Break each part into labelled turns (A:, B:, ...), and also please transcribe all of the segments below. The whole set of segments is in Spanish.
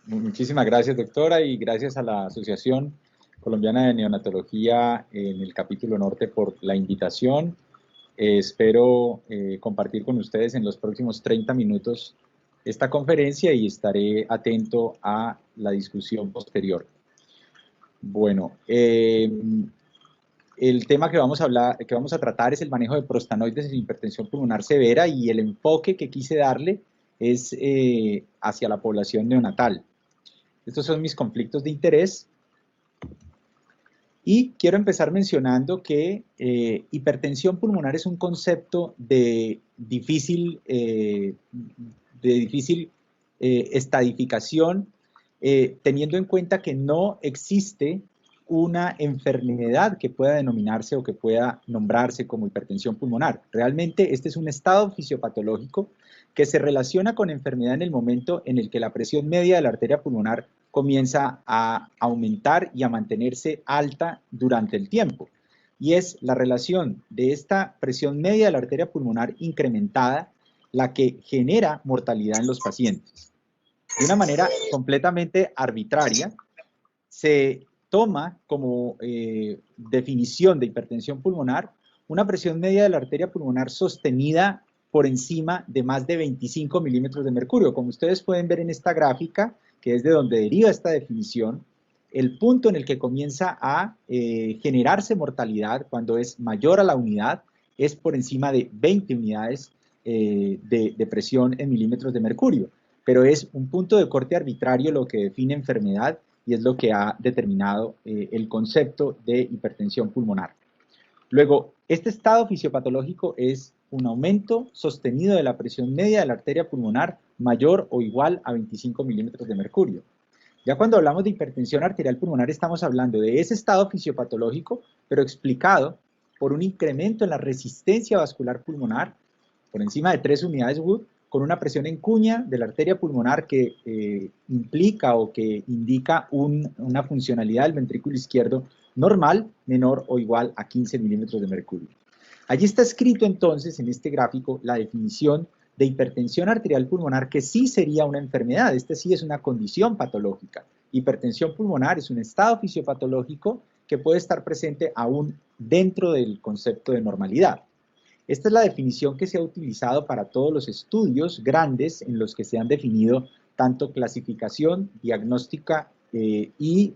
A: Muchísimas gracias, doctora, y gracias a la Asociación Colombiana de Neonatología en el capítulo norte por la invitación. Espero compartir con ustedes en los próximos 30 minutos esta conferencia y estaré atento a la discusión posterior. Bueno, el tema que vamos a tratar es el manejo de prostanoides en hipertensión pulmonar severa, y el enfoque que quise darle es hacia la población neonatal. Estos son mis conflictos de interés. Y quiero empezar mencionando que hipertensión pulmonar es un concepto de difícil estadificación, teniendo en cuenta que no existe una enfermedad que pueda denominarse o que pueda nombrarse como hipertensión pulmonar. Realmente este es un estado fisiopatológico que se relaciona con enfermedad en el momento en el que la presión media de la arteria pulmonar comienza a aumentar y a mantenerse alta durante el tiempo. Y es la relación de esta presión media de la arteria pulmonar incrementada la que genera mortalidad en los pacientes. De una manera completamente arbitraria, se toma como definición de hipertensión pulmonar una presión media de la arteria pulmonar sostenida por encima de más de 25 milímetros de mercurio. Como ustedes pueden ver en esta gráfica, que es de donde deriva esta definición, el punto en el que comienza a generarse mortalidad cuando es mayor a la unidad es por encima de 20 unidades de presión en milímetros de mercurio. Pero es un punto de corte arbitrario lo que define enfermedad y es lo que ha determinado el concepto de hipertensión pulmonar. Luego, este estado fisiopatológico es un aumento sostenido de la presión media de la arteria pulmonar mayor o igual a 25 milímetros de mercurio. Ya cuando hablamos de hipertensión arterial pulmonar estamos hablando de ese estado fisiopatológico, pero explicado por un incremento en la resistencia vascular pulmonar por encima de 3 unidades Wood, con una presión en cuña de la arteria pulmonar que implica o que indica una funcionalidad del ventrículo izquierdo normal, menor o igual a 15 milímetros de mercurio. Allí está escrito entonces en este gráfico la definición de hipertensión arterial pulmonar, que sí sería una enfermedad. Este sí es una condición patológica. Hipertensión pulmonar es un estado fisiopatológico que puede estar presente aún dentro del concepto de normalidad. Esta es la definición que se ha utilizado para todos los estudios grandes en los que se han definido tanto clasificación, diagnóstica y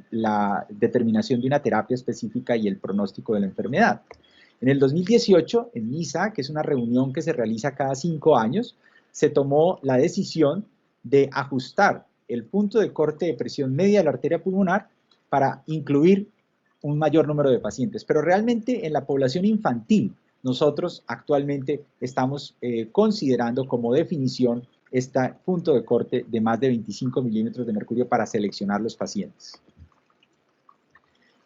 A: la determinación de una terapia específica y el pronóstico de la enfermedad. En el 2018, en NISA, que es una reunión que se realiza cada 5 años, se tomó la decisión de ajustar el punto de corte de presión media de la arteria pulmonar para incluir un mayor número de pacientes. Pero realmente en la población infantil, nosotros actualmente estamos considerando como definición este punto de corte de más de 25 milímetros de mercurio para seleccionar los pacientes.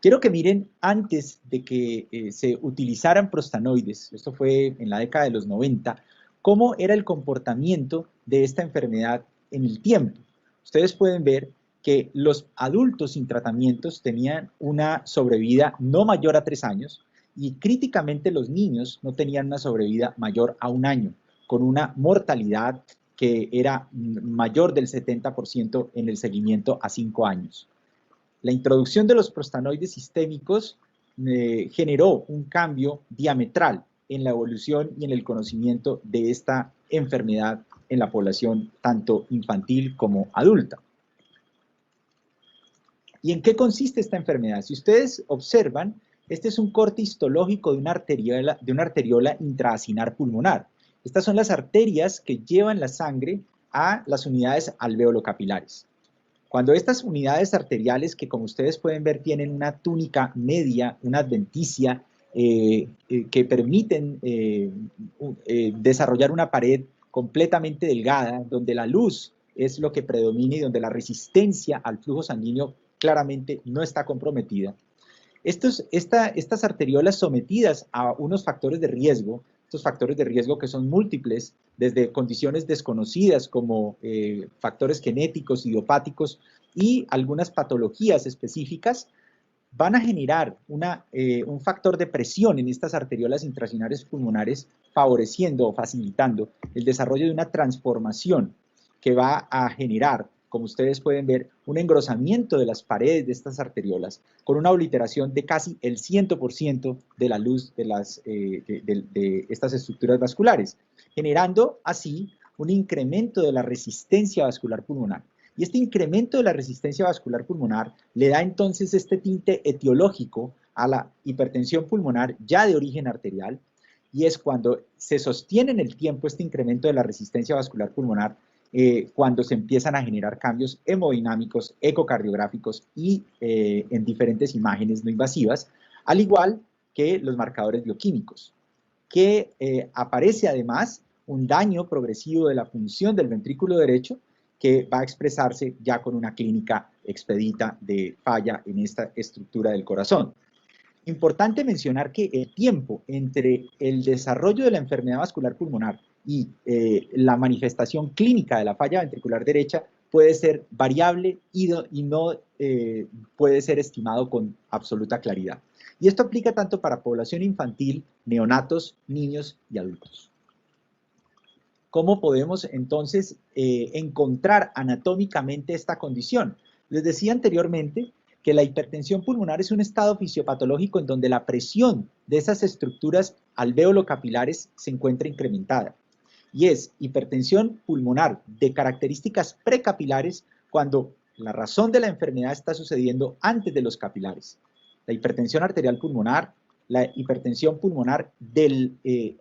A: Quiero que miren, antes de que se utilizaran prostanoides, esto fue en la década de los 90, cómo era el comportamiento de esta enfermedad en el tiempo. Ustedes pueden ver que los adultos sin tratamientos tenían una sobrevida no mayor a 3 años, y críticamente los niños no tenían una sobrevida mayor a 1 año, con una mortalidad que era mayor del 70% en el seguimiento a 5 años. La introducción de los prostanoides sistémicos generó un cambio diametral en la evolución y en el conocimiento de esta enfermedad en la población tanto infantil como adulta. ¿Y en qué consiste esta enfermedad? Si ustedes observan, este es un corte histológico de una arteriola intraacinar pulmonar. Estas son las arterias que llevan la sangre a las unidades alveolocapilares. Cuando estas unidades arteriales, que como ustedes pueden ver tienen una túnica media, una adventicia, que permiten desarrollar una pared completamente delgada, donde la luz es lo que predomina y donde la resistencia al flujo sanguíneo claramente no está comprometida. Estas arteriolas sometidas a unos factores de riesgo, estos factores de riesgo que son múltiples, desde condiciones desconocidas como factores genéticos, idiopáticos y algunas patologías específicas, van a generar un factor de presión en estas arteriolas intracinares pulmonares, favoreciendo o facilitando el desarrollo de una transformación que va a generar como ustedes pueden ver, un engrosamiento de las paredes de estas arteriolas con una obliteración de casi el 100% de la luz de estas estructuras vasculares, generando así un incremento de la resistencia vascular pulmonar. Y este incremento de la resistencia vascular pulmonar le da entonces este tinte etiológico a la hipertensión pulmonar ya de origen arterial, y es cuando se sostiene en el tiempo este incremento de la resistencia vascular pulmonar, cuando se empiezan a generar cambios hemodinámicos, ecocardiográficos y en diferentes imágenes no invasivas, al igual que los marcadores bioquímicos, que aparece además un daño progresivo de la función del ventrículo derecho, que va a expresarse ya con una clínica expedita de falla en esta estructura del corazón. Importante mencionar que el tiempo entre el desarrollo de la enfermedad vascular pulmonar y la manifestación clínica de la falla ventricular derecha puede ser variable y no puede ser estimado con absoluta claridad. Y esto aplica tanto para población infantil, neonatos, niños y adultos. ¿Cómo podemos entonces encontrar anatómicamente esta condición? Les decía anteriormente que la hipertensión pulmonar es un estado fisiopatológico en donde la presión de esas estructuras alveolo-capilares se encuentra incrementada. Y es hipertensión pulmonar de características precapilares cuando la razón de la enfermedad está sucediendo antes de los capilares. La hipertensión arterial pulmonar, la hipertensión pulmonar del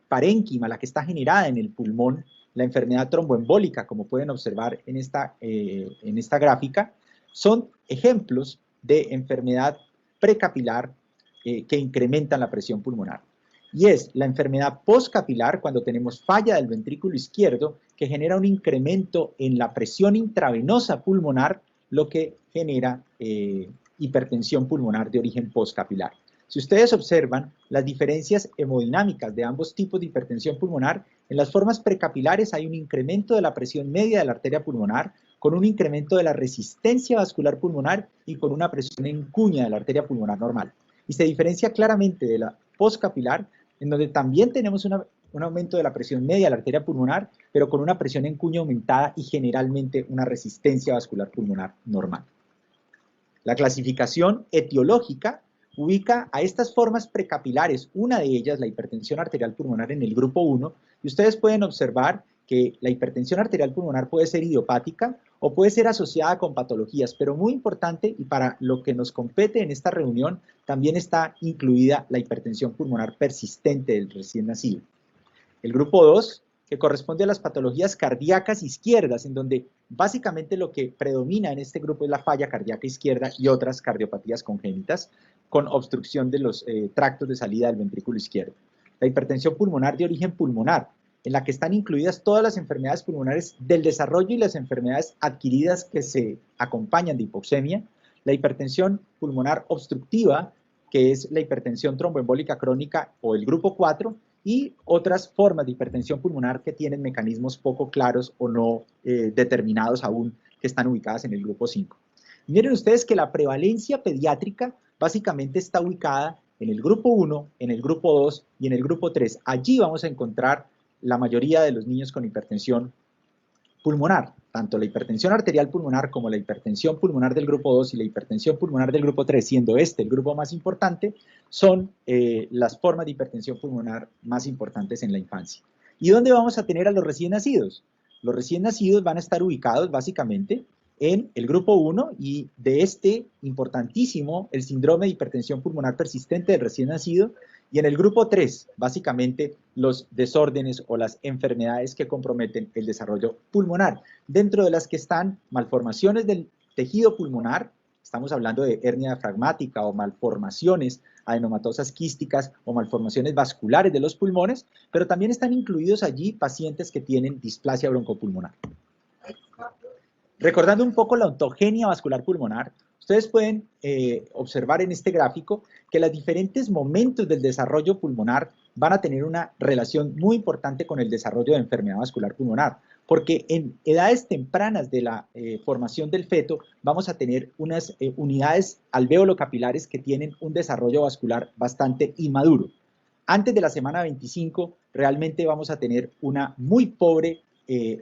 A: parénquima, la que está generada en el pulmón, la enfermedad tromboembólica, como pueden observar en esta gráfica, son ejemplos de enfermedad precapilar que incrementan la presión pulmonar. Y es la enfermedad postcapilar, cuando tenemos falla del ventrículo izquierdo, que genera un incremento en la presión intravenosa pulmonar, lo que genera hipertensión pulmonar de origen postcapilar. Si ustedes observan las diferencias hemodinámicas de ambos tipos de hipertensión pulmonar, en las formas precapilares hay un incremento de la presión media de la arteria pulmonar, con un incremento de la resistencia vascular pulmonar y con una presión en cuña de la arteria pulmonar normal. Y se diferencia claramente de la postcapilar, en donde también tenemos un aumento de la presión media de la arteria pulmonar, pero con una presión en cuña aumentada y generalmente una resistencia vascular pulmonar normal. La clasificación etiológica ubica a estas formas precapilares, una de ellas, la hipertensión arterial pulmonar, en el grupo 1, y ustedes pueden observar que la hipertensión arterial pulmonar puede ser idiopática o puede ser asociada con patologías, pero muy importante, y para lo que nos compete en esta reunión, también está incluida la hipertensión pulmonar persistente del recién nacido. El grupo 2, que corresponde a las patologías cardíacas izquierdas, en donde básicamente lo que predomina en este grupo es la falla cardíaca izquierda y otras cardiopatías congénitas con obstrucción de los tractos de salida del ventrículo izquierdo. La hipertensión pulmonar de origen pulmonar, en la que están incluidas todas las enfermedades pulmonares del desarrollo y las enfermedades adquiridas que se acompañan de hipoxemia. La hipertensión pulmonar obstructiva, que es la hipertensión tromboembólica crónica o el grupo 4, y otras formas de hipertensión pulmonar que tienen mecanismos poco claros o no determinados aún, que están ubicadas en el grupo 5. Miren ustedes que la prevalencia pediátrica básicamente está ubicada en el grupo 1, en el grupo 2 y en el grupo 3. Allí vamos a encontrar la mayoría de los niños con hipertensión pulmonar, tanto la hipertensión arterial pulmonar como la hipertensión pulmonar del grupo 2 y la hipertensión pulmonar del grupo 3, siendo este el grupo más importante, son las formas de hipertensión pulmonar más importantes en la infancia. ¿Y dónde vamos a tener a los recién nacidos? Los recién nacidos van a estar ubicados básicamente en el grupo 1 y de este importantísimo el síndrome de hipertensión pulmonar persistente del recién nacido, y en el grupo 3, básicamente los desórdenes o las enfermedades que comprometen el desarrollo pulmonar, dentro de las que están malformaciones del tejido pulmonar, estamos hablando de hernia diafragmática o malformaciones adenomatosas quísticas o malformaciones vasculares de los pulmones, pero también están incluidos allí pacientes que tienen displasia broncopulmonar. Recordando un poco la ontogenia vascular pulmonar, ustedes pueden observar en este gráfico que los diferentes momentos del desarrollo pulmonar van a tener una relación muy importante con el desarrollo de enfermedad vascular pulmonar, porque en edades tempranas de la formación del feto vamos a tener unas unidades alveolo-capilares que tienen un desarrollo vascular bastante inmaduro. Antes de la semana 25 realmente vamos a tener una muy pobre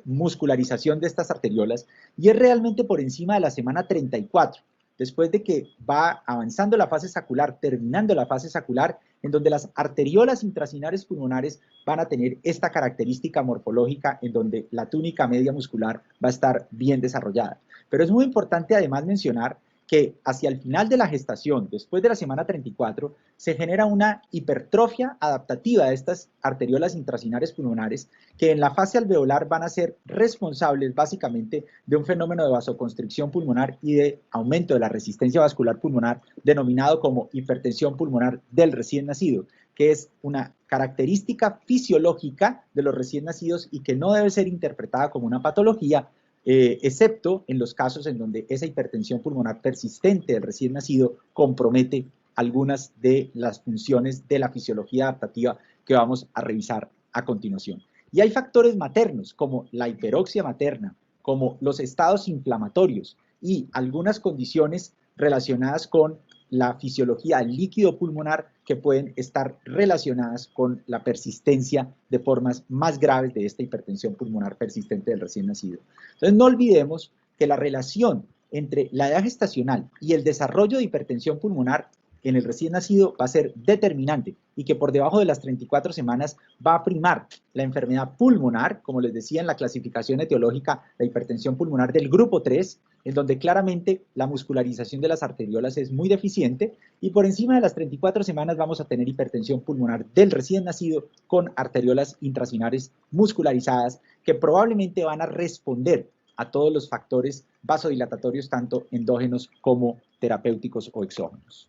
A: muscularización de estas arteriolas, y es realmente por encima de la semana 34, después de que va avanzando la fase sacular, terminando la fase sacular, en donde las arteriolas intracinares pulmonares van a tener esta característica morfológica en donde la túnica media muscular va a estar bien desarrollada. Pero es muy importante además mencionar que hacia el final de la gestación, después de la semana 34, se genera una hipertrofia adaptativa de estas arteriolas intracinares pulmonares que en la fase alveolar van a ser responsables básicamente de un fenómeno de vasoconstricción pulmonar y de aumento de la resistencia vascular pulmonar denominado como hipertensión pulmonar del recién nacido, que es una característica fisiológica de los recién nacidos y que no debe ser interpretada como una patología, excepto en los casos en donde esa hipertensión pulmonar persistente del recién nacido compromete algunas de las funciones de la fisiología adaptativa que vamos a revisar a continuación. Y hay factores maternos como la hiperoxia materna, como los estados inflamatorios y algunas condiciones relacionadas con la fisiología del líquido pulmonar que pueden estar relacionadas con la persistencia de formas más graves de esta hipertensión pulmonar persistente del recién nacido. Entonces no olvidemos que la relación entre la edad gestacional y el desarrollo de hipertensión pulmonar en el recién nacido va a ser determinante y que por debajo de las 34 semanas va a primar la enfermedad pulmonar, como les decía en la clasificación etiológica, la hipertensión pulmonar del grupo 3, en donde claramente la muscularización de las arteriolas es muy deficiente, y por encima de las 34 semanas vamos a tener hipertensión pulmonar del recién nacido con arteriolas intracinares muscularizadas que probablemente van a responder a todos los factores vasodilatatorios, tanto endógenos como terapéuticos o exógenos.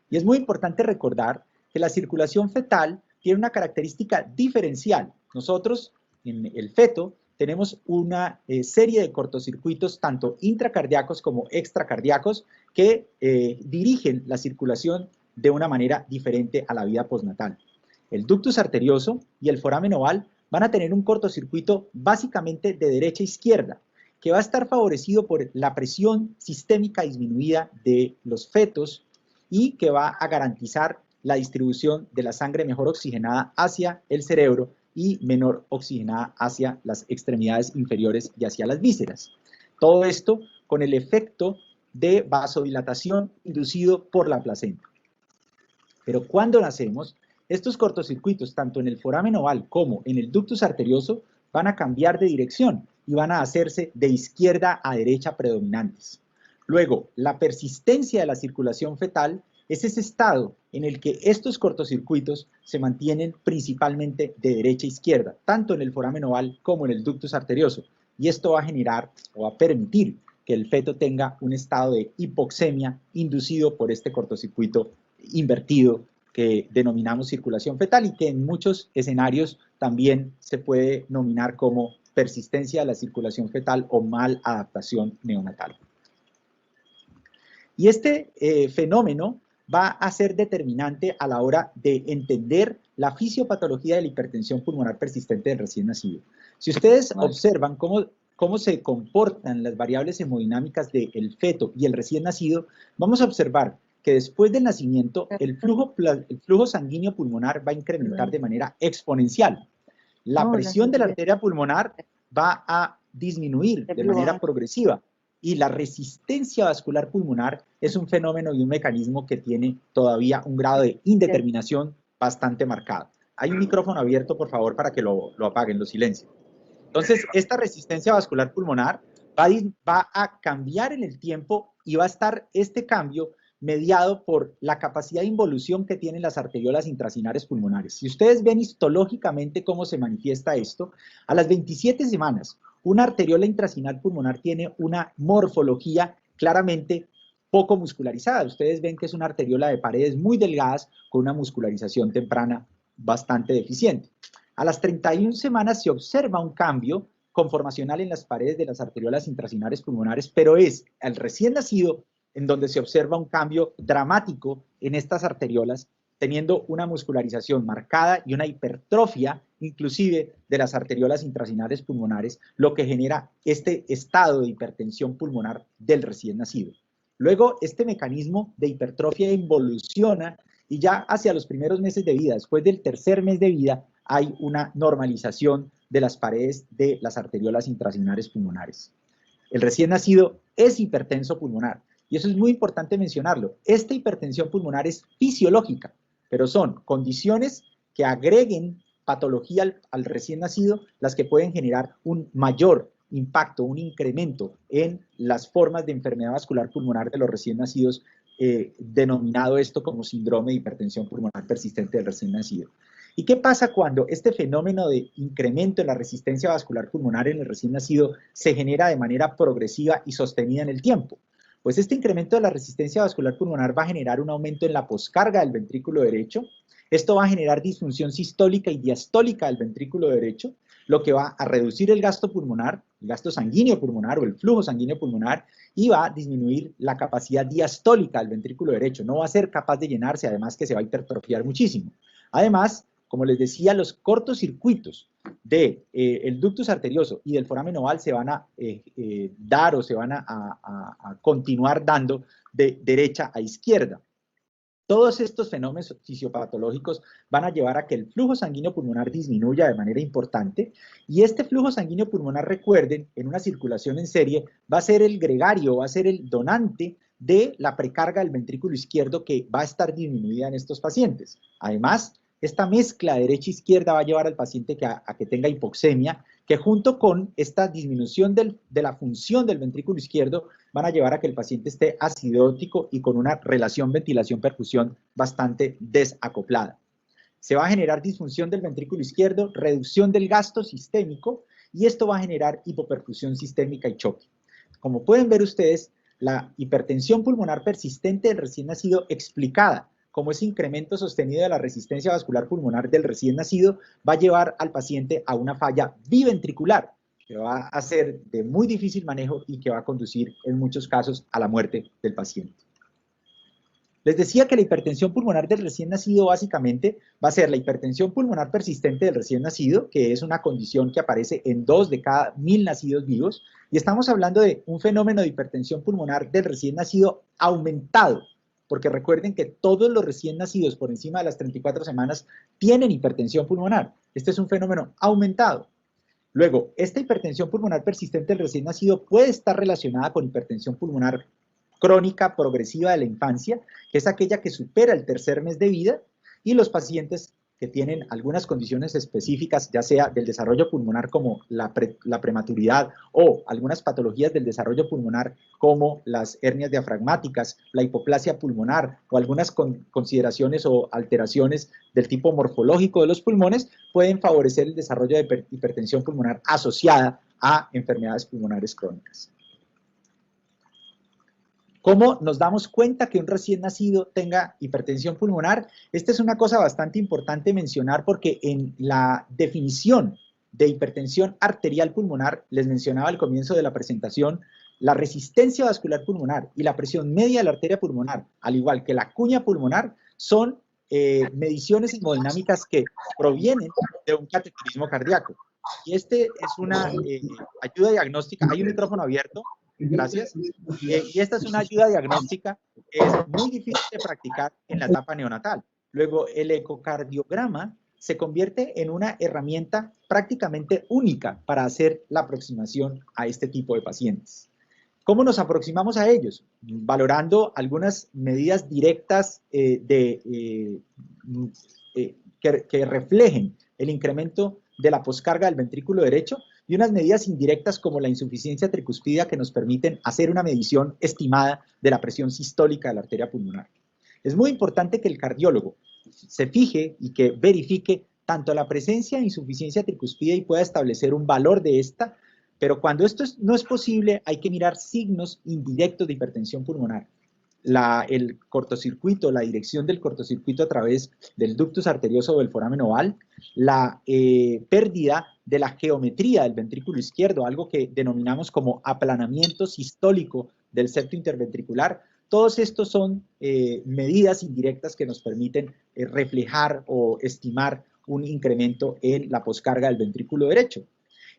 A: Y es muy importante recordar que la circulación fetal tiene una característica diferencial. Nosotros, en el feto, tenemos una serie de cortocircuitos, tanto intracardíacos como extracardíacos, que dirigen la circulación de una manera diferente a la vida postnatal. El ductus arterioso y el foramen oval van a tener un cortocircuito básicamente de derecha a izquierda, que va a estar favorecido por la presión sistémica disminuida de los fetos y que va a garantizar la distribución de la sangre mejor oxigenada hacia el cerebro y menor oxigenada hacia las extremidades inferiores y hacia las vísceras. Todo esto con el efecto de vasodilatación inducido por la placenta. Pero cuando nacemos, estos cortocircuitos, tanto en el foramen oval como en el ductus arterioso, van a cambiar de dirección y van a hacerse de izquierda a derecha predominantes. Luego, la persistencia de la circulación fetal es ese estado en el que estos cortocircuitos se mantienen principalmente de derecha a izquierda, tanto en el foramen oval como en el ductus arterioso. Y esto va a generar o va a permitir que el feto tenga un estado de hipoxemia inducido por este cortocircuito invertido que denominamos circulación fetal y que en muchos escenarios también se puede nominar como persistencia de la circulación fetal o mal adaptación neonatal. Y este fenómeno va a ser determinante a la hora de entender la fisiopatología de la hipertensión pulmonar persistente del recién nacido. Si ustedes observan cómo se comportan las variables hemodinámicas del feto y el recién nacido, vamos a observar que después del nacimiento el flujo sanguíneo pulmonar va a incrementar de manera exponencial. La presión de la arteria pulmonar va a disminuir de manera progresiva. Y la resistencia vascular pulmonar es un fenómeno y un mecanismo que tiene todavía un grado de indeterminación bastante marcado. Hay un micrófono abierto, por favor, para que lo apaguen, lo silencien. Entonces, esta resistencia vascular pulmonar va a cambiar en el tiempo y va a estar este cambio mediado por la capacidad de involución que tienen las arteriolas intracinares pulmonares. Si ustedes ven histológicamente cómo se manifiesta esto, a las 27 semanas, una arteriola intracinal pulmonar tiene una morfología claramente poco muscularizada. Ustedes ven que es una arteriola de paredes muy delgadas con una muscularización temprana bastante deficiente. A las 31 semanas se observa un cambio conformacional en las paredes de las arteriolas intracinares pulmonares, pero es al recién nacido en donde se observa un cambio dramático en estas arteriolas, teniendo una muscularización marcada y una hipertrofia inclusive de las arteriolas intracinares pulmonares, lo que genera este estado de hipertensión pulmonar del recién nacido. Luego, este mecanismo de hipertrofia involuciona y ya hacia los primeros meses de vida, después del tercer mes de vida, hay una normalización de las paredes de las arteriolas intraciliares pulmonares. El recién nacido es hipertenso pulmonar, y eso es muy importante mencionarlo. Esta hipertensión pulmonar es fisiológica, pero son condiciones que agreguen patología al recién nacido las que pueden generar un mayor impacto, un incremento en las formas de enfermedad vascular pulmonar de los recién nacidos, denominado esto como síndrome de hipertensión pulmonar persistente del recién nacido. ¿Y qué pasa cuando este fenómeno de incremento en la resistencia vascular pulmonar en el recién nacido se genera de manera progresiva y sostenida en el tiempo? Pues este incremento de la resistencia vascular pulmonar va a generar un aumento en la poscarga del ventrículo derecho. Esto va a generar disfunción sistólica y diastólica del ventrículo derecho, lo que va a reducir el gasto pulmonar, el gasto sanguíneo pulmonar o el flujo sanguíneo pulmonar, y va a disminuir la capacidad diastólica del ventrículo derecho. No va a ser capaz de llenarse, además que se va a hipertrofiar muchísimo. Además, como les decía, los cortocircuitos del ductus arterioso y del foramen oval se van a dar o se van a continuar dando de derecha a izquierda. Todos estos fenómenos fisiopatológicos van a llevar a que el flujo sanguíneo pulmonar disminuya de manera importante, y este flujo sanguíneo pulmonar, recuerden, en una circulación en serie, va a ser el gregario, va a ser el donante de la precarga del ventrículo izquierdo, que va a estar disminuida en estos pacientes. Además, esta mezcla derecha-izquierda va a llevar al paciente a que tenga hipoxemia, que junto con esta disminución de la función del ventrículo izquierdo van a llevar a que el paciente esté acidótico y con una relación ventilación-perfusión bastante desacoplada. Se va a generar disfunción del ventrículo izquierdo, reducción del gasto sistémico, y esto va a generar hipoperfusión sistémica y choque. Como pueden ver ustedes, la hipertensión pulmonar persistente del recién nacido, explicada como ese incremento sostenido de la resistencia vascular pulmonar del recién nacido, va a llevar al paciente a una falla biventricular, que va a ser de muy difícil manejo y que va a conducir en muchos casos a la muerte del paciente. Les decía que la hipertensión pulmonar del recién nacido básicamente va a ser la hipertensión pulmonar persistente del recién nacido, que es una condición que aparece en 2 de cada 1000 nacidos vivos, y estamos hablando de un fenómeno de hipertensión pulmonar del recién nacido aumentado, porque recuerden que todos los recién nacidos por encima de las 34 semanas tienen hipertensión pulmonar. Este es un fenómeno aumentado. Luego, esta hipertensión pulmonar persistente del recién nacido puede estar relacionada con hipertensión pulmonar crónica progresiva de la infancia, que es aquella que supera el tercer mes de vida, y los pacientes que tienen algunas condiciones específicas, ya sea del desarrollo pulmonar como la prematuridad, o algunas patologías del desarrollo pulmonar como las hernias diafragmáticas, la hipoplasia pulmonar, o algunas consideraciones o alteraciones del tipo morfológico de los pulmones, pueden favorecer el desarrollo de hipertensión pulmonar asociada a enfermedades pulmonares crónicas. ¿Cómo nos damos cuenta que un recién nacido tenga hipertensión pulmonar? Esta es una cosa bastante importante mencionar, porque en la definición de hipertensión arterial pulmonar, les mencionaba al comienzo de la presentación, la resistencia vascular pulmonar y la presión media de la arteria pulmonar, al igual que la cuña pulmonar, son mediciones hemodinámicas que provienen de un cateterismo cardíaco. Y este es una ayuda diagnóstica. Hay un micrófono abierto. Gracias. Y esta es una ayuda diagnóstica que es muy difícil de practicar en la etapa neonatal. Luego, el ecocardiograma se convierte en una herramienta prácticamente única para hacer la aproximación a este tipo de pacientes. ¿Cómo nos aproximamos a ellos? Valorando algunas medidas directas que reflejen el incremento de la poscarga del ventrículo derecho, y unas medidas indirectas como la insuficiencia tricuspidea, que nos permiten hacer una medición estimada de la presión sistólica de la arteria pulmonar. Es muy importante que el cardiólogo se fije y que verifique tanto la presencia de insuficiencia tricuspidea y pueda establecer un valor de esta, pero cuando esto no es posible, hay que mirar signos indirectos de hipertensión pulmonar. El cortocircuito, la dirección del cortocircuito a través del ductus arterioso o del foramen oval, la pérdida de la geometría del ventrículo izquierdo, algo que denominamos como aplanamiento sistólico del septo interventricular. Todos estos son medidas indirectas que nos permiten reflejar o estimar un incremento en la poscarga del ventrículo derecho.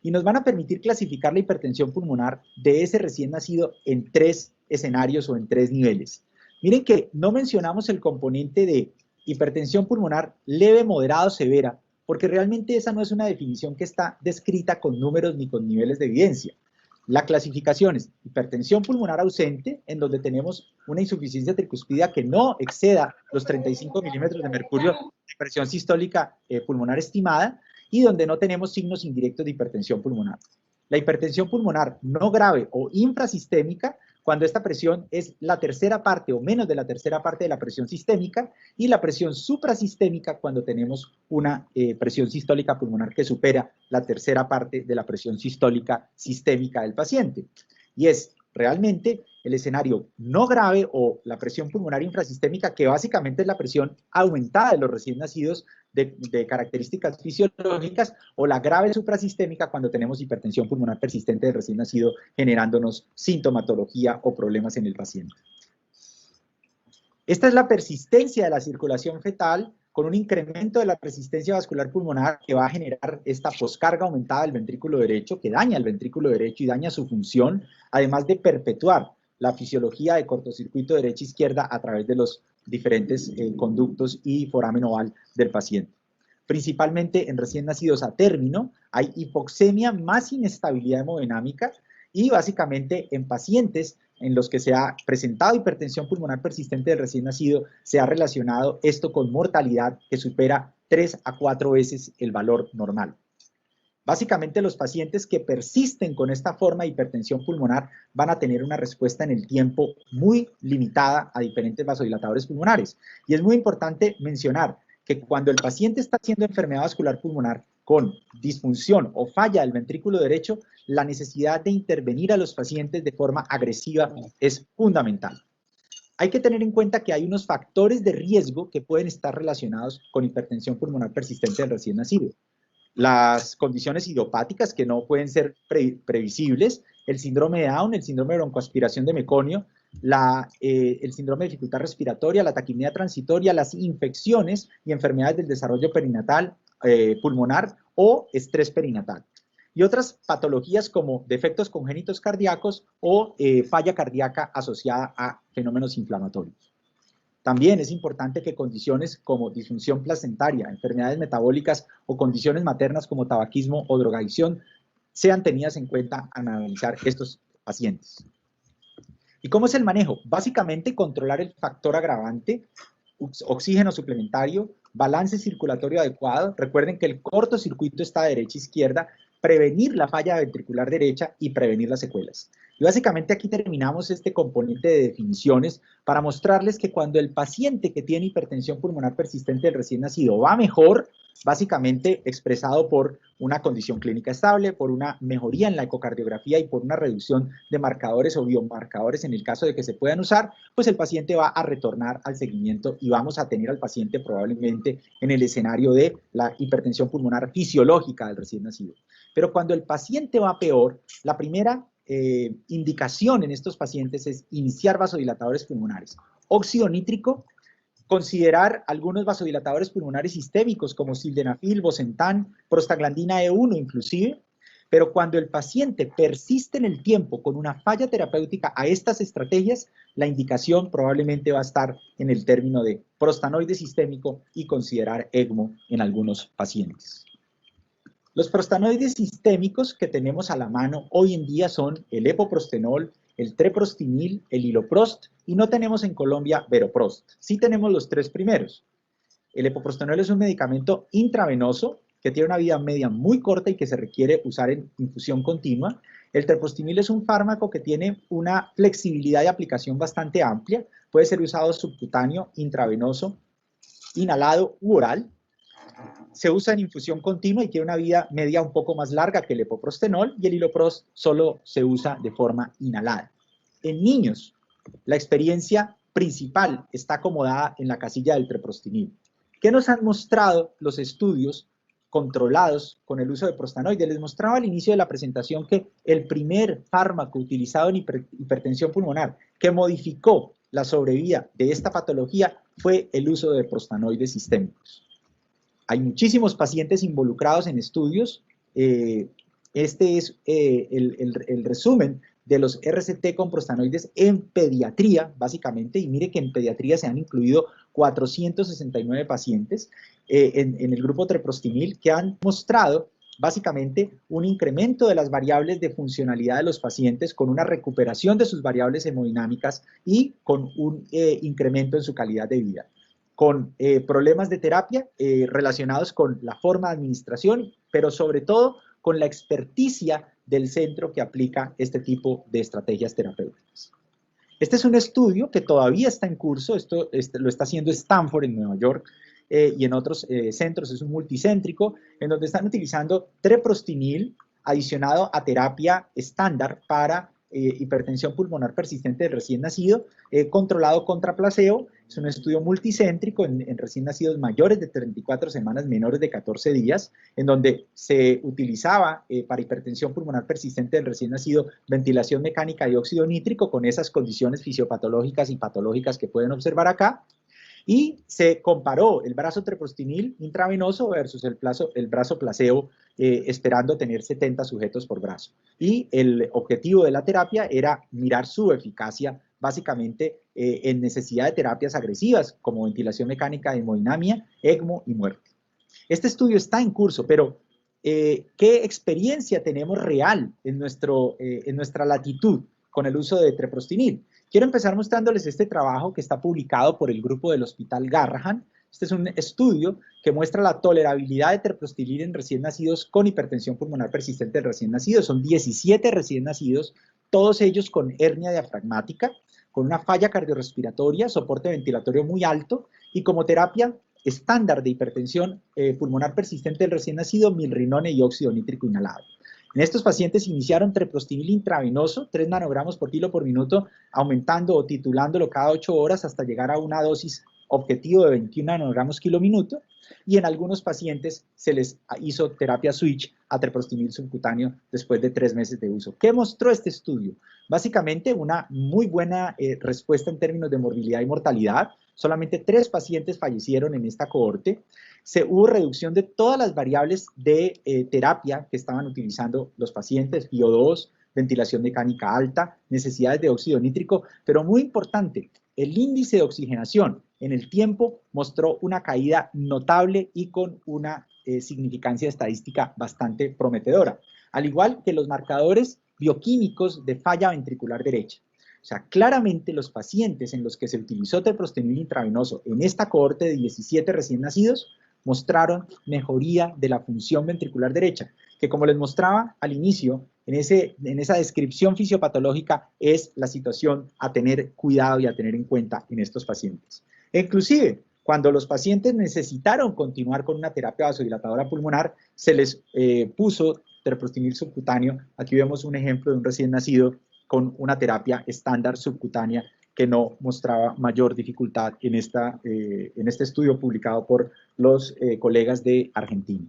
A: Y nos van a permitir clasificar la hipertensión pulmonar de ese recién nacido en 3 escenarios o en 3 niveles. Miren que no mencionamos el componente de hipertensión pulmonar leve, moderada o severa, porque realmente esa no es una definición que está descrita con números ni con niveles de evidencia. La clasificación es hipertensión pulmonar ausente, en donde tenemos una insuficiencia tricuspidea que no exceda los 35 milímetros de mercurio de presión sistólica pulmonar estimada, y donde no tenemos signos indirectos de hipertensión pulmonar. La hipertensión pulmonar no grave o infrasistémica, cuando esta presión es la tercera parte o menos de la tercera parte de la presión sistémica, y la presión suprasistémica cuando tenemos una presión sistólica pulmonar que supera la tercera parte de la presión sistólica sistémica del paciente. Y es realmente el escenario no grave o la presión pulmonar infrasistémica, que básicamente es la presión aumentada de los recién nacidos de características fisiológicas, o la grave suprasistémica cuando tenemos hipertensión pulmonar persistente del recién nacido generándonos sintomatología o problemas en el paciente. Esta es la persistencia de la circulación fetal con un incremento de la resistencia vascular pulmonar que va a generar esta poscarga aumentada del ventrículo derecho, que daña el ventrículo derecho y daña su función, además de perpetuar la fisiología de cortocircuito derecha-izquierda a través de los diferentes conductos y foramen oval del paciente. Principalmente en recién nacidos a término, hay hipoxemia más inestabilidad hemodinámica, y básicamente en pacientes en los que se ha presentado hipertensión pulmonar persistente del recién nacido, se ha relacionado esto con mortalidad que supera 3 a 4 veces el valor normal. Básicamente los pacientes que persisten con esta forma de hipertensión pulmonar van a tener una respuesta en el tiempo muy limitada a diferentes vasodilatadores pulmonares. Y es muy importante mencionar que cuando el paciente está haciendo enfermedad vascular pulmonar con disfunción o falla del ventrículo derecho, la necesidad de intervenir a los pacientes de forma agresiva es fundamental. Hay que tener en cuenta que hay unos factores de riesgo que pueden estar relacionados con hipertensión pulmonar persistente del recién nacido. Las condiciones idiopáticas que no pueden ser previsibles, el síndrome de Down, el síndrome de broncoaspiración de meconio, el síndrome de dificultad respiratoria, la taquipnea transitoria, las infecciones y enfermedades del desarrollo perinatal, pulmonar o estrés perinatal. Y otras patologías como defectos congénitos cardíacos o falla cardíaca asociada a fenómenos inflamatorios. También es importante que condiciones como disfunción placentaria, enfermedades metabólicas o condiciones maternas como tabaquismo o drogadicción sean tenidas en cuenta al analizar estos pacientes. ¿Y cómo es el manejo? Básicamente controlar el factor agravante, oxígeno suplementario, balance circulatorio adecuado. Recuerden que el cortocircuito está a derecha e izquierda, prevenir la falla ventricular derecha y prevenir las secuelas. Y básicamente aquí terminamos este componente de definiciones para mostrarles que cuando el paciente que tiene hipertensión pulmonar persistente del recién nacido va mejor, básicamente expresado por una condición clínica estable, por una mejoría en la ecocardiografía y por una reducción de marcadores o biomarcadores en el caso de que se puedan usar, pues el paciente va a retornar al seguimiento y vamos a tener al paciente probablemente en el escenario de la hipertensión pulmonar fisiológica del recién nacido. Pero cuando el paciente va peor, la primera indicación en estos pacientes es iniciar vasodilatadores pulmonares. Óxido nítrico, considerar algunos vasodilatadores pulmonares sistémicos como sildenafil, bosentan, prostaglandina E1 inclusive, pero cuando el paciente persiste en el tiempo con una falla terapéutica a estas estrategias, la indicación probablemente va a estar en el término de prostanoide sistémico y considerar ECMO en algunos pacientes. Los prostanoides sistémicos que tenemos a la mano hoy en día son el epoprostenol, el treprostinil, el iloprost, y no tenemos en Colombia veroprost. Sí tenemos los tres primeros. El epoprostenol es un medicamento intravenoso que tiene una vida media muy corta y que se requiere usar en infusión continua. El treprostinil es un fármaco que tiene una flexibilidad de aplicación bastante amplia. Puede ser usado subcutáneo, intravenoso, inhalado u oral. Se usa en infusión continua y tiene una vida media un poco más larga que el epoprostenol, y el iloprost solo se usa de forma inhalada. En niños, la experiencia principal está acomodada en la casilla del treprostinil. ¿Qué nos han mostrado los estudios controlados con el uso de prostanoides? Les mostraba al inicio de la presentación que el primer fármaco utilizado en hipertensión pulmonar que modificó la sobrevida de esta patología fue el uso de prostanoides sistémicos. Hay muchísimos pacientes involucrados en estudios. Este es el resumen de los RCT con prostanoides en pediatría, básicamente, y mire que en pediatría se han incluido 469 pacientes en el grupo treprostinil que han mostrado básicamente un incremento de las variables de funcionalidad de los pacientes con una recuperación de sus variables hemodinámicas y con un incremento en su calidad de vida, con problemas de terapia relacionados con la forma de administración, pero sobre todo con la experticia del centro que aplica este tipo de estrategias terapéuticas. Este es un estudio que todavía está en curso, esto lo está haciendo Stanford en Nueva York y en otros centros, es un multicéntrico, en donde están utilizando treprostinil adicionado a terapia estándar para hipertensión pulmonar persistente del recién nacido, controlado contra placebo. Es un estudio multicéntrico en recién nacidos mayores de 34 semanas, menores de 14 días, en donde se utilizaba para hipertensión pulmonar persistente del recién nacido ventilación mecánica de óxido nítrico con esas condiciones fisiopatológicas y patológicas que pueden observar acá. Y se comparó el brazo treprostinil intravenoso versus el brazo placebo, esperando tener 70 sujetos por brazo. Y el objetivo de la terapia era mirar su eficacia, básicamente en necesidad de terapias agresivas, como ventilación mecánica de hemodinamia, ECMO y muerte. Este estudio está en curso, pero ¿qué experiencia tenemos real en nuestra latitud con el uso de treprostinil? Quiero empezar mostrándoles este trabajo que está publicado por el grupo del Hospital Garrahan. Este es un estudio que muestra la tolerabilidad de treprostinil en recién nacidos con hipertensión pulmonar persistente del recién nacido. Son 17 recién nacidos, todos ellos con hernia diafragmática, con una falla cardiorrespiratoria, soporte ventilatorio muy alto y como terapia estándar de hipertensión pulmonar persistente del recién nacido, milrinone y óxido nítrico inhalado. En estos pacientes iniciaron treprostinil intravenoso, 3 nanogramos por kilo por minuto, aumentando o titulándolo cada 8 horas hasta llegar a una dosis objetivo de 21 nanogramos kilo minuto, y en algunos pacientes se les hizo terapia switch a treprostinil subcutáneo después de 3 meses de uso. ¿Qué mostró este estudio? Básicamente una muy buena respuesta en términos de morbilidad y mortalidad. Solamente 3 pacientes fallecieron en esta cohorte. Hubo reducción de todas las variables de terapia que estaban utilizando los pacientes, PO2, ventilación mecánica alta, necesidades de óxido nítrico, pero muy importante, el índice de oxigenación en el tiempo mostró una caída notable y con una significancia estadística bastante prometedora, al igual que los marcadores bioquímicos de falla ventricular derecha. O sea, claramente los pacientes en los que se utilizó treprostinil intravenoso en esta cohorte de 17 recién nacidos mostraron mejoría de la función ventricular derecha, que como les mostraba al inicio, en esa descripción fisiopatológica es la situación a tener cuidado y a tener en cuenta en estos pacientes. Inclusive, cuando los pacientes necesitaron continuar con una terapia vasodilatadora pulmonar, se les puso treprostinil subcutáneo. Aquí vemos un ejemplo de un recién nacido con una terapia estándar subcutánea que no mostraba mayor dificultad en este estudio publicado por los colegas de Argentina.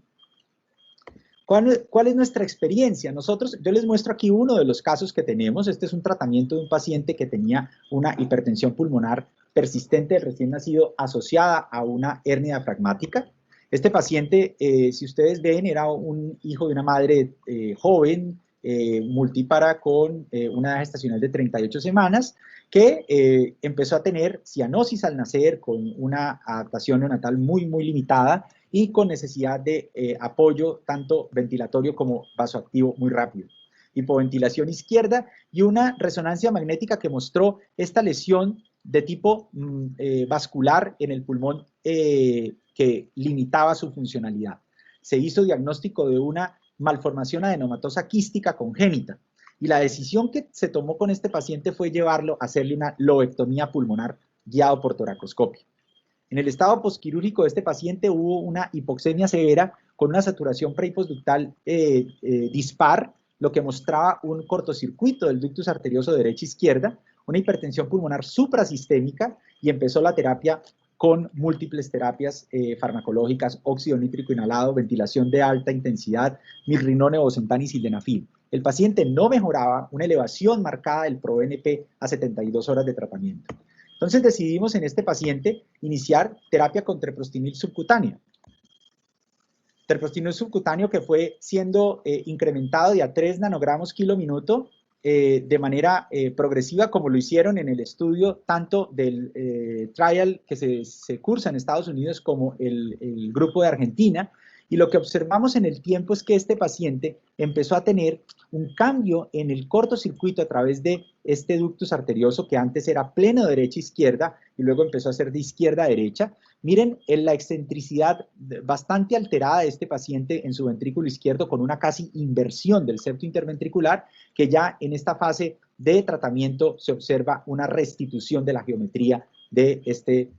A: ¿Cuál es nuestra experiencia? Yo les muestro aquí uno de los casos que tenemos. Este es un tratamiento de un paciente que tenía una hipertensión pulmonar persistente del recién nacido asociada a una hernia diafragmática. Este paciente, si ustedes ven, era un hijo de una madre joven, multípara con una edad gestacional de 38 semanas, que empezó a tener cianosis al nacer con una adaptación neonatal muy limitada y con necesidad de apoyo tanto ventilatorio como vasoactivo muy rápido. Hipoventilación izquierda y una resonancia magnética que mostró esta lesión de tipo vascular en el pulmón que limitaba su funcionalidad. Se hizo diagnóstico de una malformación adenomatosa quística congénita y la decisión que se tomó con este paciente fue llevarlo a hacerle una lobectomía pulmonar guiado por toracoscopia. En el estado posquirúrgico de este paciente hubo una hipoxemia severa con una saturación pre-y-postductal dispar, lo que mostraba un cortocircuito del ductus arterioso derecha-izquierda, una hipertensión pulmonar suprasistémica y empezó la terapia con múltiples terapias farmacológicas, óxido nítrico inhalado, ventilación de alta intensidad, milrinone, bosentan y sildenafil. El paciente no mejoraba, una elevación marcada del ProBNP a 72 horas de tratamiento. Entonces decidimos en este paciente iniciar terapia con treprostinil subcutáneo. Treprostinil subcutáneo que fue siendo incrementado de a 3 nanogramos kilo minuto de manera progresiva, como lo hicieron en el estudio tanto del trial que se cursa en Estados Unidos como el grupo de Argentina, y lo que observamos en el tiempo es que este paciente empezó a tener un cambio en el cortocircuito a través de este ductus arterioso que antes era pleno derecha-izquierda y luego empezó a ser de izquierda a derecha. Miren en la excentricidad bastante alterada de este paciente en su ventrículo izquierdo con una casi inversión del septo interventricular, que ya en esta fase de tratamiento se observa una restitución de la geometría de este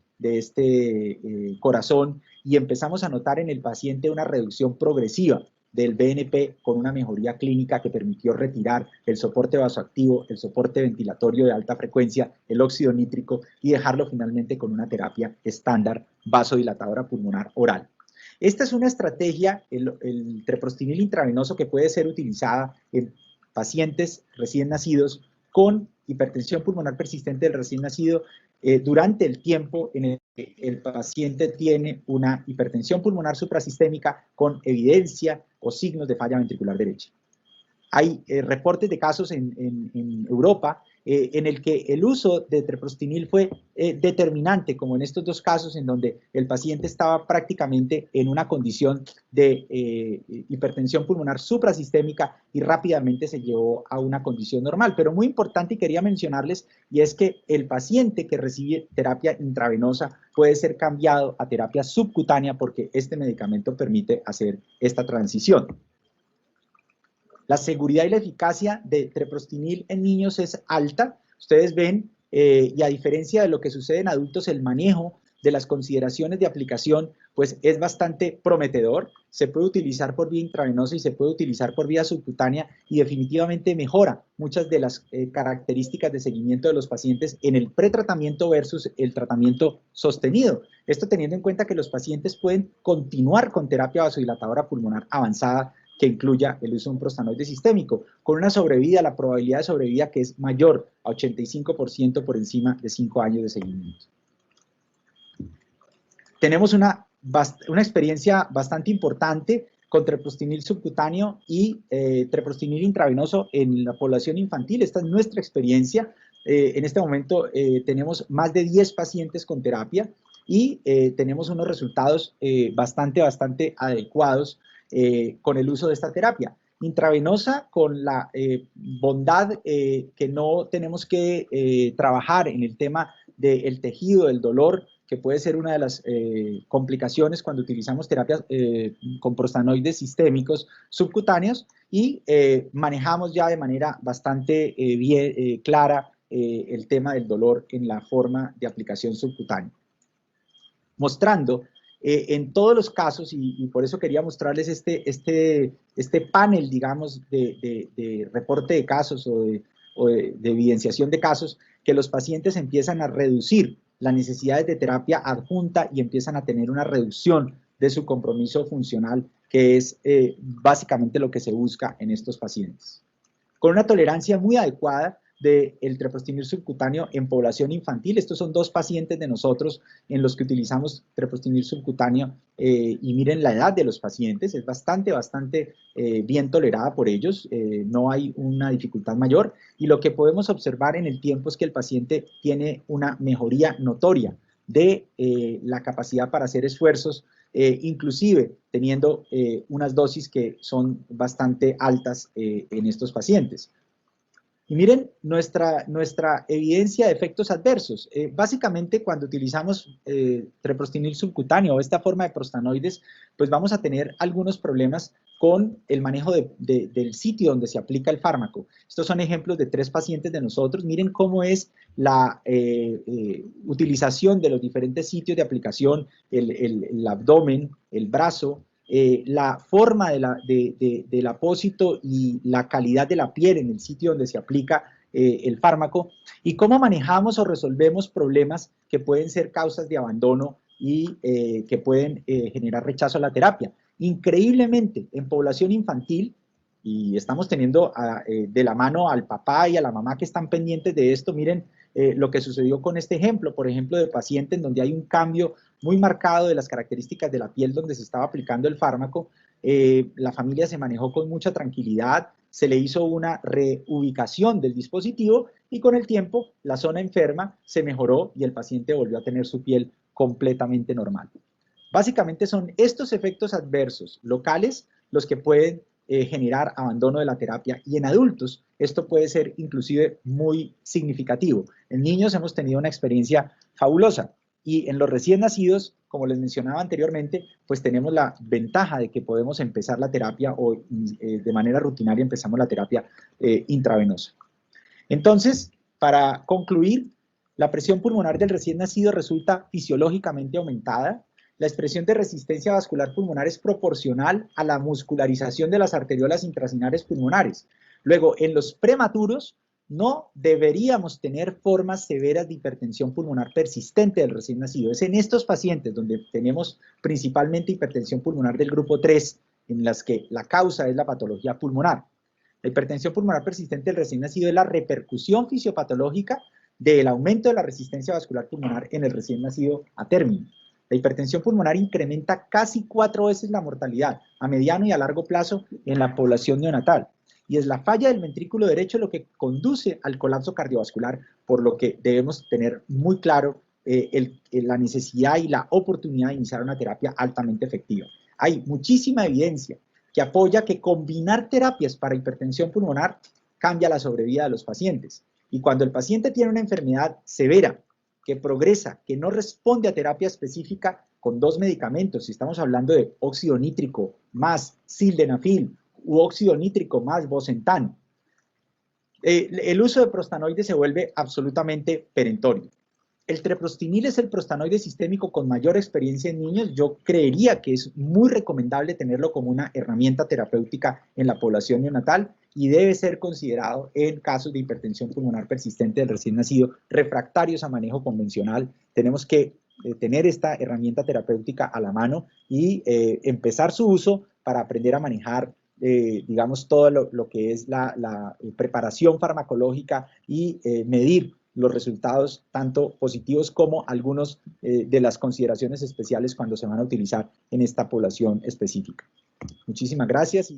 A: corazón y empezamos a notar en el paciente una reducción progresiva del BNP con una mejoría clínica que permitió retirar el soporte vasoactivo, el soporte ventilatorio de alta frecuencia, el óxido nítrico y dejarlo finalmente con una terapia estándar vasodilatadora pulmonar oral. Esta es una estrategia, el treprostinil intravenoso, que puede ser utilizada en pacientes recién nacidos con hipertensión pulmonar persistente del recién nacido durante el tiempo en el que el paciente tiene una hipertensión pulmonar suprasistémica con evidencia o signos de falla ventricular derecha. Hay reportes de casos en Europa en el que el uso de treprostinil fue determinante, como en estos dos casos en donde el paciente estaba prácticamente en una condición de hipertensión pulmonar suprasistémica y rápidamente se llevó a una condición normal. Pero muy importante, y quería mencionarles, y es que el paciente que recibe terapia intravenosa puede ser cambiado a terapia subcutánea porque este medicamento permite hacer esta transición. La seguridad y la eficacia de treprostinil en niños es alta. Ustedes ven, y a diferencia de lo que sucede en adultos, el manejo de las consideraciones de aplicación pues es bastante prometedor. Se puede utilizar por vía intravenosa y se puede utilizar por vía subcutánea y definitivamente mejora muchas de las características de seguimiento de los pacientes en el pretratamiento versus el tratamiento sostenido. Esto teniendo en cuenta que los pacientes pueden continuar con terapia vasodilatadora pulmonar avanzada que incluya el uso de un prostanoide sistémico, con una sobrevida, la probabilidad de sobrevida que es mayor a 85% por encima de 5 años de seguimiento. Tenemos una experiencia bastante importante con treprostinil subcutáneo y treprostinil intravenoso en la población infantil. Esta es nuestra experiencia. En este momento tenemos más de 10 pacientes con terapia y tenemos unos resultados bastante adecuados con el uso de esta terapia. Intravenosa con la bondad que no tenemos que trabajar en el tema del tejido, del dolor, que puede ser una de las complicaciones cuando utilizamos terapias con prostanoides sistémicos subcutáneos, y manejamos ya de manera bastante clara el tema del dolor en la forma de aplicación subcutánea. Mostrando en todos los casos, y por eso quería mostrarles este panel, digamos, de reporte de casos o de evidenciación de casos, que los pacientes empiezan a reducir las necesidades de terapia adjunta y empiezan a tener una reducción de su compromiso funcional, que es básicamente lo que se busca en estos pacientes. Con una tolerancia muy adecuada del treprostinil subcutáneo en población infantil. Estos son dos pacientes de nosotros en los que utilizamos treprostinil subcutáneo y miren la edad de los pacientes, es bastante bien tolerada por ellos, no hay una dificultad mayor, y lo que podemos observar en el tiempo es que el paciente tiene una mejoría notoria de la capacidad para hacer esfuerzos, inclusive teniendo unas dosis que son bastante altas en estos pacientes. Y miren nuestra evidencia de efectos adversos. Básicamente, cuando utilizamos treprostinil subcutáneo o esta forma de prostanoides, pues vamos a tener algunos problemas con el manejo del sitio donde se aplica el fármaco. Estos son ejemplos de 3 pacientes de nosotros. Miren cómo es la utilización de los diferentes sitios de aplicación, el abdomen, el brazo, la forma del apósito y la calidad de la piel en el sitio donde se aplica el fármaco, y cómo manejamos o resolvemos problemas que pueden ser causas de abandono y que pueden generar rechazo a la terapia. Increíblemente, en población infantil, y estamos teniendo de la mano al papá y a la mamá que están pendientes de esto, miren lo que sucedió con este ejemplo, por ejemplo, de paciente en donde hay un cambio muy marcado de las características de la piel donde se estaba aplicando el fármaco. La familia se manejó con mucha tranquilidad, se le hizo una reubicación del dispositivo y con el tiempo la zona enferma se mejoró y el paciente volvió a tener su piel completamente normal. Básicamente son estos efectos adversos locales los que pueden generar abandono de la terapia, y en adultos esto puede ser inclusive muy significativo. En niños hemos tenido una experiencia fabulosa, y en los recién nacidos, como les mencionaba anteriormente, pues tenemos la ventaja de que podemos empezar la terapia o de manera rutinaria empezamos la terapia intravenosa. Entonces, para concluir, la presión pulmonar del recién nacido resulta fisiológicamente aumentada. La expresión de resistencia vascular pulmonar es proporcional a la muscularización de las arteriolas intracinares pulmonares. Luego, en los prematuros, no deberíamos tener formas severas de hipertensión pulmonar persistente del recién nacido. Es en estos pacientes donde tenemos principalmente hipertensión pulmonar del grupo 3, en las que la causa es la patología pulmonar. La hipertensión pulmonar persistente del recién nacido es la repercusión fisiopatológica del aumento de la resistencia vascular pulmonar en el recién nacido a término. La hipertensión pulmonar incrementa casi 4 veces la mortalidad a mediano y a largo plazo en la población neonatal. Y es la falla del ventrículo derecho lo que conduce al colapso cardiovascular, por lo que debemos tener muy claro la necesidad y la oportunidad de iniciar una terapia altamente efectiva. Hay muchísima evidencia que apoya que combinar terapias para hipertensión pulmonar cambia la sobrevida de los pacientes. Y cuando el paciente tiene una enfermedad severa, que progresa, que no responde a terapia específica con 2 medicamentos, si estamos hablando de óxido nítrico más sildenafil u óxido nítrico más bosentan, el uso de prostanoides se vuelve absolutamente perentorio. El treprostinil es el prostanoide sistémico con mayor experiencia en niños. Yo creería que es muy recomendable tenerlo como una herramienta terapéutica en la población neonatal y debe ser considerado en casos de hipertensión pulmonar persistente del recién nacido refractarios a manejo convencional. Tenemos que tener esta herramienta terapéutica a la mano y empezar su uso para aprender a manejar digamos, todo lo que es la preparación farmacológica y medir los resultados tanto positivos como algunos de las consideraciones especiales cuando se van a utilizar en esta población específica. Muchísimas gracias.